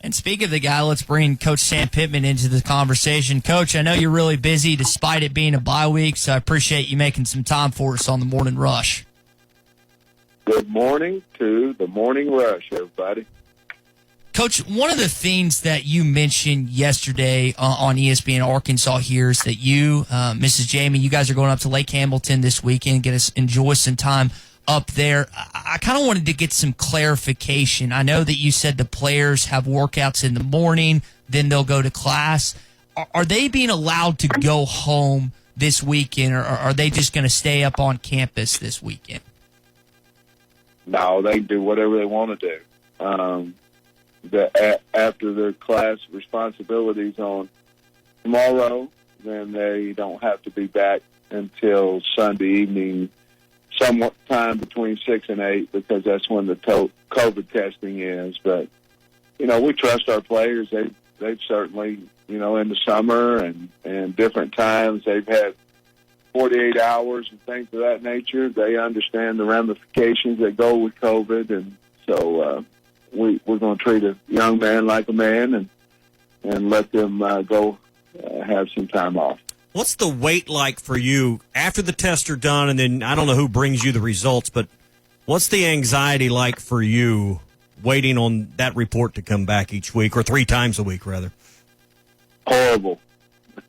And speaking of the guy, let's bring Coach Sam Pittman into the conversation. Coach, I know you're really busy despite it being a bye week, so I appreciate you making some time for us on the Morning Rush. Good morning to the Morning Rush, everybody. Coach, one of the things that you mentioned yesterday on ESPN Arkansas here is that you, Mrs. Jamie, you guys are going up to Lake Hamilton this weekend, enjoy some time up there. I kind of wanted to get some clarification. I know that you said the players have workouts in the morning, then they'll go to class. Are they being allowed to go home this weekend, or are they just going to stay up on campus this weekend? No, they can do whatever they want to do. After their class responsibilities on tomorrow, then they don't have to be back until Sunday evening, sometime between 6 and 8, because that's when the COVID testing is. But, we trust our players. They've certainly, in the summer and different times, they've had 48 hours and things of that nature. They understand the ramifications that go with COVID, and so we're going to treat a young man like a man and let them go have some time off. What's the wait like for you after the tests are done, and then I don't know who brings you the results, but what's the anxiety like for you waiting on that report to come back each week, or 3 times a week, rather? Horrible.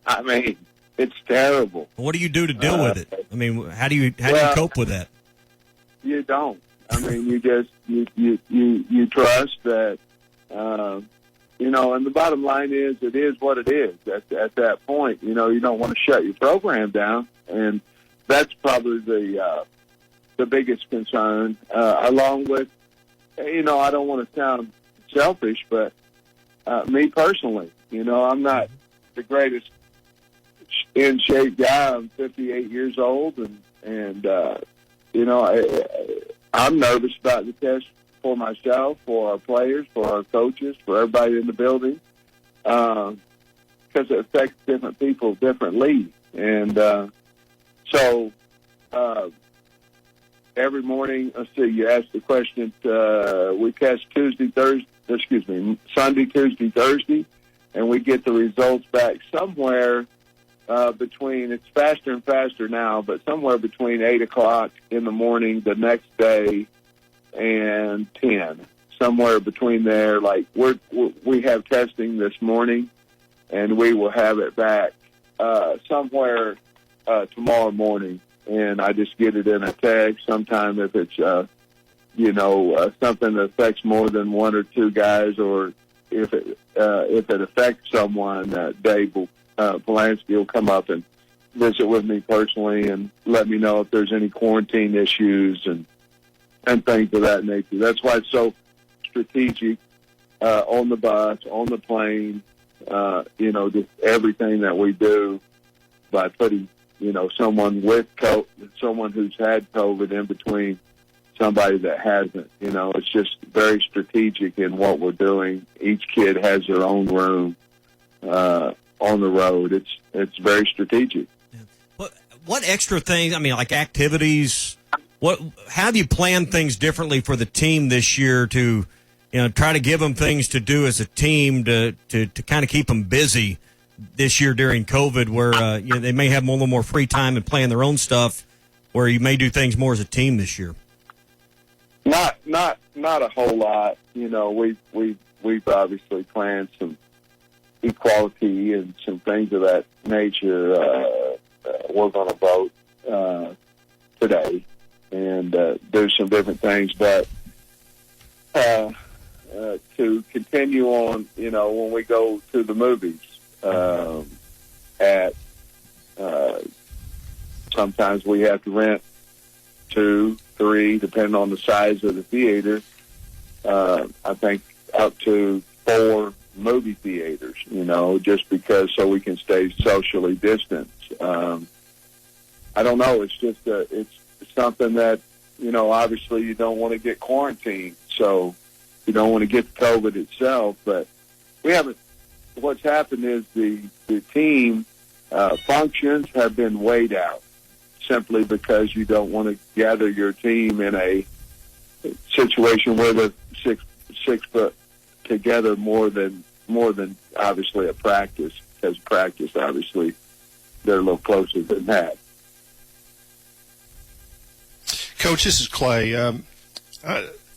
I mean, it's terrible. What do you do to deal with it? I mean, how do you cope with that? You don't. I mean, you just you trust that, and the bottom line is it is what it is. At that point, you don't want to shut your program down, and that's probably the biggest concern. Along with, I don't want to sound selfish, but me personally, I'm not the greatest in shape guy. I'm 58 years old, and I'm nervous about the test for myself, for our players, for our coaches, for everybody in the building, because it affects different people differently. And so every morning, let's see, you asked the question, we test Sunday, Tuesday, Thursday, and we get the results back somewhere between, it's faster and faster now, but somewhere between 8 o'clock in the morning the next day and 10, somewhere between there. Like we have testing this morning, and we will have it back somewhere tomorrow morning, and I just get it in a text. Sometime if it's something that affects more than 1 or 2 guys, or if it affects someone, Dave Polanski will come up and visit with me personally and let me know if there's any quarantine issues and things of that nature. That's why it's so strategic on the bus, on the plane, just everything that we do by putting, someone with someone who's had COVID in between somebody that hasn't. It's just very strategic in what we're doing. Each kid has their own room on the road. It's very strategic. Yeah. What extra things, like activities, how have you planned things differently for the team this year to, try to give them things to do as a team to kind of keep them busy this year during COVID, where they may have a little more free time and plan their own stuff, where you may do things more as a team this year? Not a whole lot. We've obviously planned some equality and some things of that nature. We're going to vote today and do some different things, but to continue on, when we go to the movies, sometimes we have to rent 2, 3, depending on the size of the theater. I think up to 4 movie theaters, just because so we can stay socially distanced. I don't know. It's just it's something that, obviously you don't want to get quarantined, so you don't want to get COVID itself. But we haven't. What's happened is the team functions have been weighed out simply because you don't want to gather your team in a situation where the 6'2" together more than obviously a practice, because practice, obviously, they're a little closer than that. Coach, this is Clay.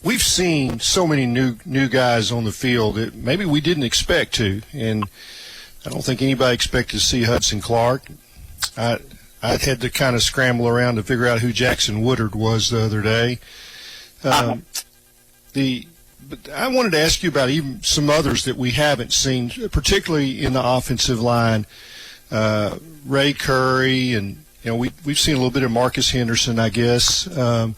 We've seen so many new guys on the field that maybe we didn't expect to, and I don't think anybody expected to see Hudson Clark. I had to kind of scramble around to figure out who Jackson Woodard was the other day. But I wanted to ask you about even some others that we haven't seen, particularly in the offensive line. Ray Curry, and we've seen a little bit of Marcus Henderson, I guess, and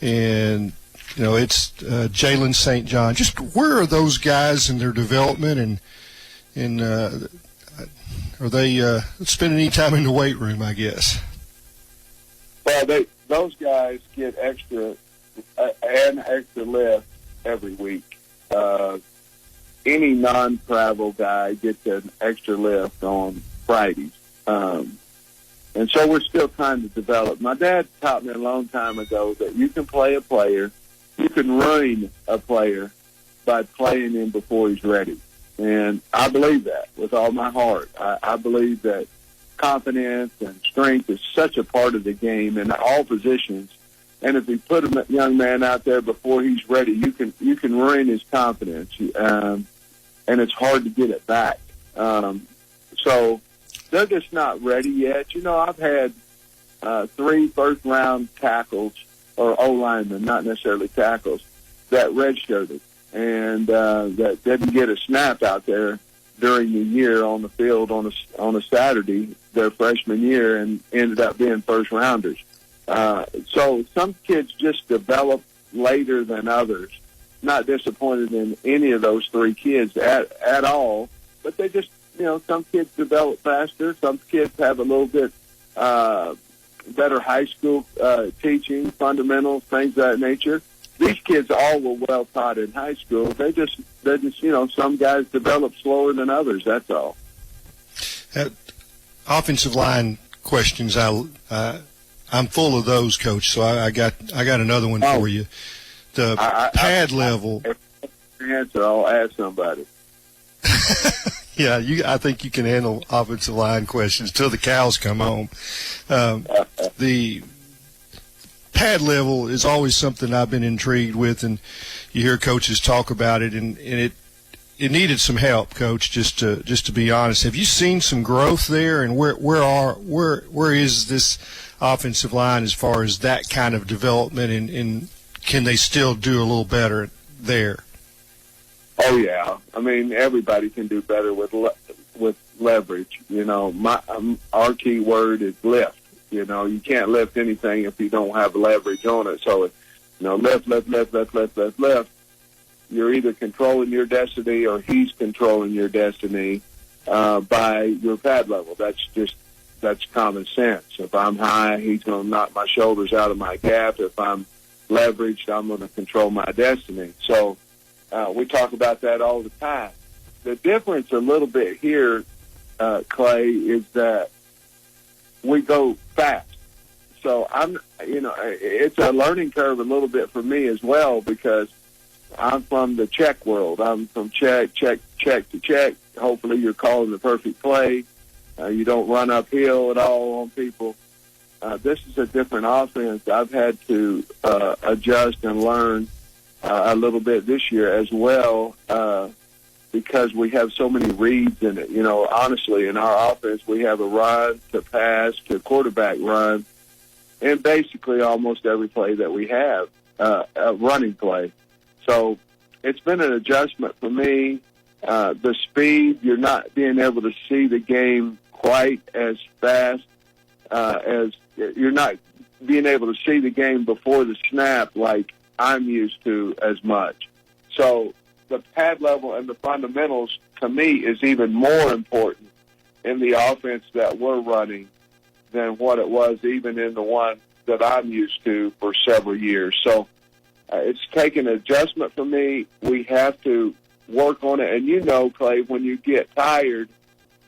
it's Jalen St. John. Just where are those guys in their development, and are they spending any time in the weight room, I guess? Well, those guys get extra lift every week. Any non-travel guy gets an extra lift on Fridays. And so we're still trying to develop. My dad taught me a long time ago that you can play a player, you can ruin a player by playing him before he's ready. And I believe that with all my heart. I believe that confidence and strength is such a part of the game in all positions. And if you put a young man out there before he's ready, you can ruin his confidence, and it's hard to get it back. So they're just not ready yet. I've had 3 first-round tackles, or O-linemen, not necessarily tackles, that redshirted and that didn't get a snap out there during the year on the field on a Saturday their freshman year, and ended up being first-rounders. So some kids just develop later than others. Not disappointed in any of those 3 kids at all, but they just, some kids develop faster. Some kids have a little bit better high school teaching, fundamentals, things of that nature. These kids all were well taught in high school. They're just some guys develop slower than others. That's all. Offensive line questions. I'm full of those, Coach. So I got another one for you. The pad level. If I answer, I'll ask somebody. Yeah, I think you can handle offensive line questions till the cows come home. The pad level is always something I've been intrigued with, and you hear coaches talk about it, and it needed some help, Coach. Just to be honest, have you seen some growth there, and where is this offensive line as far as that kind of development, and can they still do a little better there? Oh yeah, I mean everybody can do better with leverage. Our key word is lift. You can't lift anything if you don't have leverage on it. So, lift. You're either controlling your destiny or he's controlling your destiny by your pad level. That's common sense. If I'm high, he's going to knock my shoulders out of my gap. If I'm leveraged, I'm going to control my destiny. So we talk about that all the time. The difference a little bit here, Clay, is that we go fast. So it's a learning curve a little bit for me as well, because I'm from the check world. I'm from check to check. Hopefully you're calling the perfect play. You don't run uphill at all on people. This is a different offense. I've had to adjust and learn a little bit this year as well, because we have so many reads in it. Honestly, in our offense, we have a run to pass to quarterback run, and basically almost every play that we have, a running play. So it's been an adjustment for me. The speed, you're not being able to see the game quite as fast as you're not being able to see the game before the snap like I'm used to as much. So the pad level and the fundamentals, to me, is even more important in the offense that we're running than what it was even in the one that I'm used to for several years. So it's taken adjustment for me. We have to work on it. And Clay, when you get tired,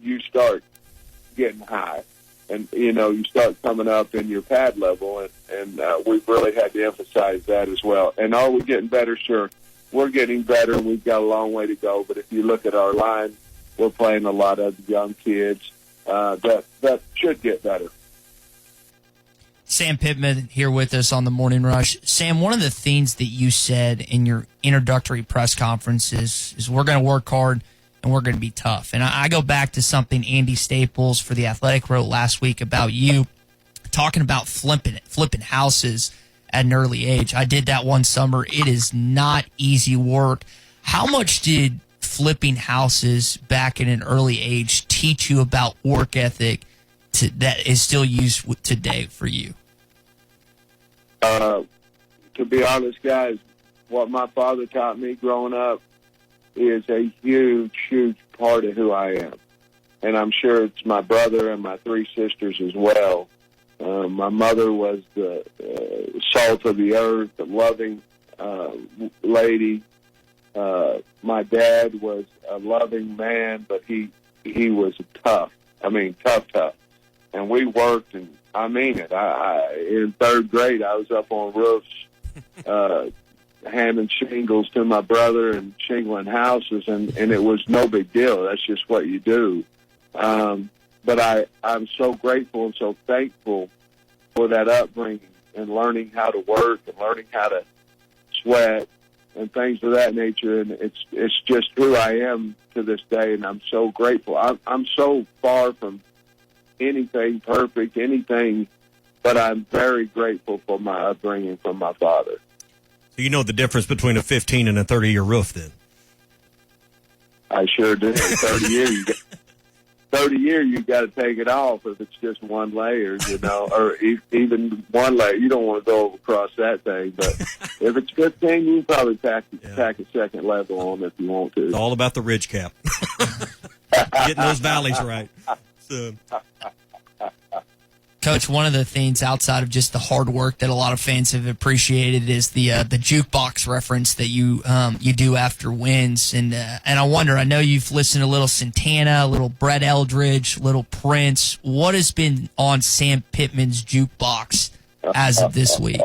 you start getting high. And, you start coming up in your pad level, and we've really had to emphasize that as well. And are we getting better? Sure. we're getting better. We've got a long way to go. But if you look at our line, we're playing a lot of young kids that should get better. Sam Pittman here with us on the Morning Rush. Sam, one of the things that you said in your introductory press conference is we're going to work hard and we're going to be tough. And I go back to something Andy Staples for The Athletic wrote last week about you talking about flipping houses at an early age. I did that one summer. It is not easy work. How much did flipping houses back at an early age teach you about work ethic that is still used today for you? To be honest, guys, what my father taught me growing up is a huge, huge part of who I am. And I'm sure it's my brother and my three sisters as well. My mother was the salt of the earth, a loving lady. My dad was a loving man, but he was tough. I mean, tough. And we worked, and I mean it. In third grade, I was up on roofs handing shingles to my brother and shingling houses, and it was no big deal. That's just what you do. But I'm so grateful and so thankful for that upbringing and learning how to work and learning how to sweat and things of that nature. And it's just who I am to this day, and I'm so grateful. I'm so far from anything perfect, but I'm very grateful for my upbringing from my father. So you know the difference between a 15 and a 30-year roof, then? I sure do. 30 year, you got to take it off if it's just one layer, or even one layer. You don't want to go across that thing. But if it's 15, you can probably tack a second level on if you want to. It's all about the ridge cap. Getting those valleys right. So. Coach, one of the things outside of just the hard work that a lot of fans have appreciated is the jukebox reference that you do after wins, and I wonder. I know you've listened to a little Santana, a little Brett Eldridge, a little Prince. What has been on Sam Pittman's jukebox as of this week?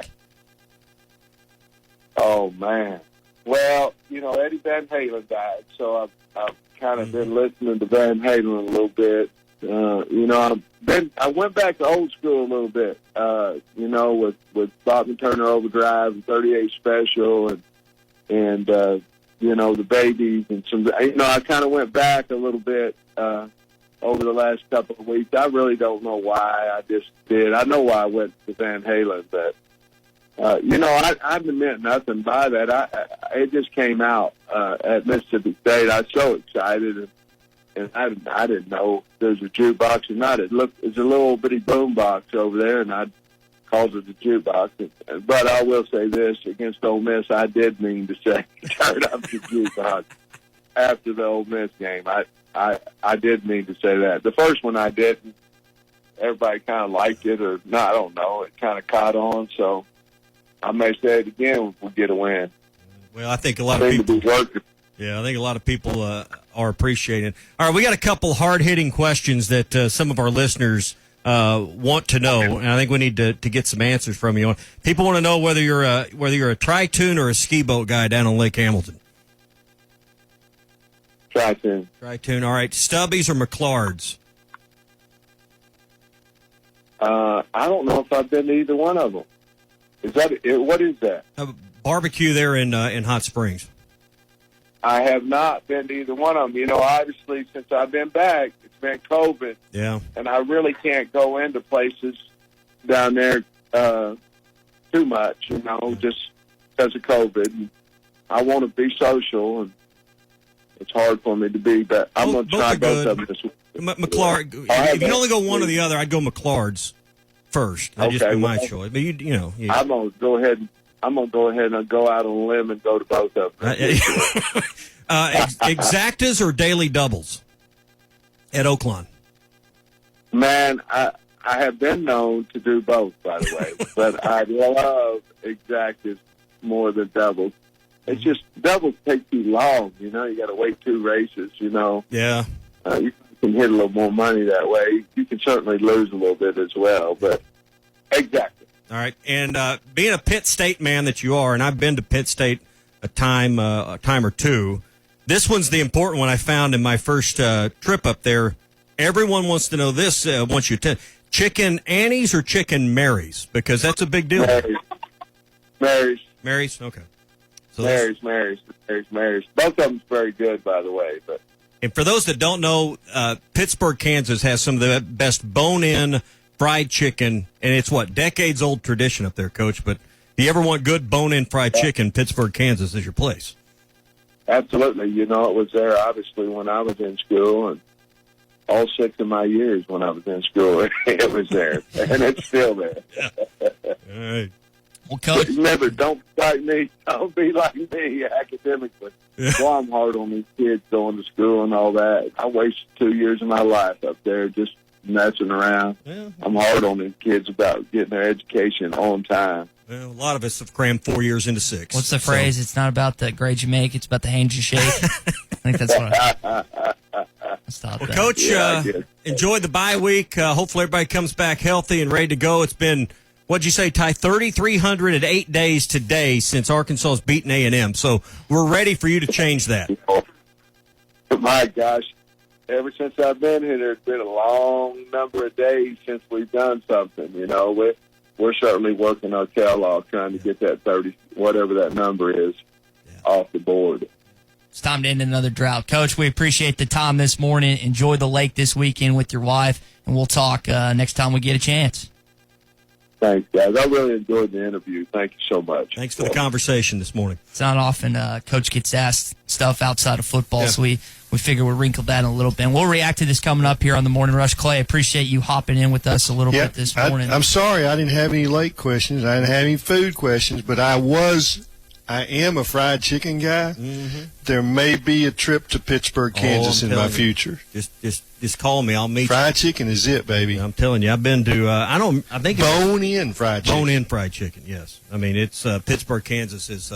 Oh man, well, Eddie Van Halen died, so I've kind of been listening to Van Halen a little bit. I went back to old school a little bit, with Bob and Turner Overdrive and 38 Special and the Babies and some, I kind of went back a little bit, over the last couple of weeks. I really don't know why. I just did. I know why I went to Van Halen, but, I meant nothing by that. It just came out, at Mississippi State. I was so excited and I didn't know there's a jukebox or not. It's a little bitty boom box over there, and I called it a jukebox. But I will say this, against Ole Miss, I did mean to say turn up the jukebox after the Ole Miss game. I did mean to say that. The first one I didn't. Everybody kind of liked it, or no, I don't know. It kind of caught on, so I may say it again if we get a win. Well, I think a lot of people. Yeah, I think a lot of people are appreciating it. All right, we got a couple hard-hitting questions that some of our listeners want to know, and I think we need to get some answers from you. People want to know whether you're a tri-tune or a ski boat guy down on Lake Hamilton. Tri-tune. Tri-tune. All right, Stubbies or McClards? I don't know if I've been to either one of them. What is that? Barbecue there in Hot Springs. I have not been to either one of them. Obviously, since I've been back, it's been COVID. Yeah. And I really can't go into places down there too much, just because of COVID. And I want to be social, and it's hard for me to be, but I'm going to try both of them this week. McClard, if you can only go one or the other, I'd go McClards first. That'd just be my choice. But I'm going to go ahead and go out on a limb and go to both of them. Exactas or daily doubles at Oaklawn? Man, I have been known to do both, by the way, but I love exactas more than doubles. It's just doubles take too long. You got to wait 2 races. Yeah. You can hit a little more money that way. You can certainly lose a little bit as well, but exactly. All right, and being a Pitt State man that you are, and I've been to Pitt State a time or two. This one's the important one I found in my first trip up there. Everyone wants to know this. Once you Chicken Annie's or Chicken Mary's, because that's a big deal. Mary's. Okay. So Mary's. Both of them's very good, by the way. But and for those that don't know, Pittsburgh, Kansas has some of the best bone-in fried chicken, and it's decades-old tradition up there, Coach. But if you ever want good bone-in fried chicken, Pittsburgh, Kansas is your place. Absolutely. It was there obviously when I was in school, and all 6 of my years when I was in school, it was there, and it's still there. All right. Well, Coach, remember, don't be like me. Don't be like me academically. Well, I'm hard on these kids going to school and all that. I wasted 2 years of my life up there just messing around. Yeah. I'm hard on these kids about getting their education on time. Well, a lot of us have crammed 4 years into 6. what's the phrase? It's not about the grades you make; it's about the hands you shake. I think that's what. I'll stop Well, that. Coach, Yeah, enjoy the bye week. Hopefully everybody comes back healthy and ready to go. It's been, what'd you say, Ty, 3,308 days today since Arkansas's beaten A&M. So we're ready for you to change that. My gosh, ever since I've been here, there's been a long number of days since we've done something. We're certainly working our tail off trying to get that 30, whatever that number is, off the board. It's time to end another drought. Coach, we appreciate the time this morning. Enjoy the lake this weekend with your wife, and we'll talk next time we get a chance. Thanks, guys. I really enjoyed the interview. Thank you so much. Thanks for the conversation this morning. It's not often Coach gets asked stuff outside of football, so we figure we'll wrinkle that in a little bit. And we'll react to this coming up here on the Morning Rush. Clay, appreciate you hopping in with us a little bit this morning. I'm sorry I didn't have any lake questions. I didn't have any food questions, but I am a fried chicken guy. Mm-hmm. There may be a trip to Pittsburgh, Kansas in my future. Just call me. I'll meet Fried chicken is it, baby. I'm telling you, I've been to, I think Bone-in fried chicken. Bone-in fried chicken, yes. I mean, it's Pittsburgh, Kansas is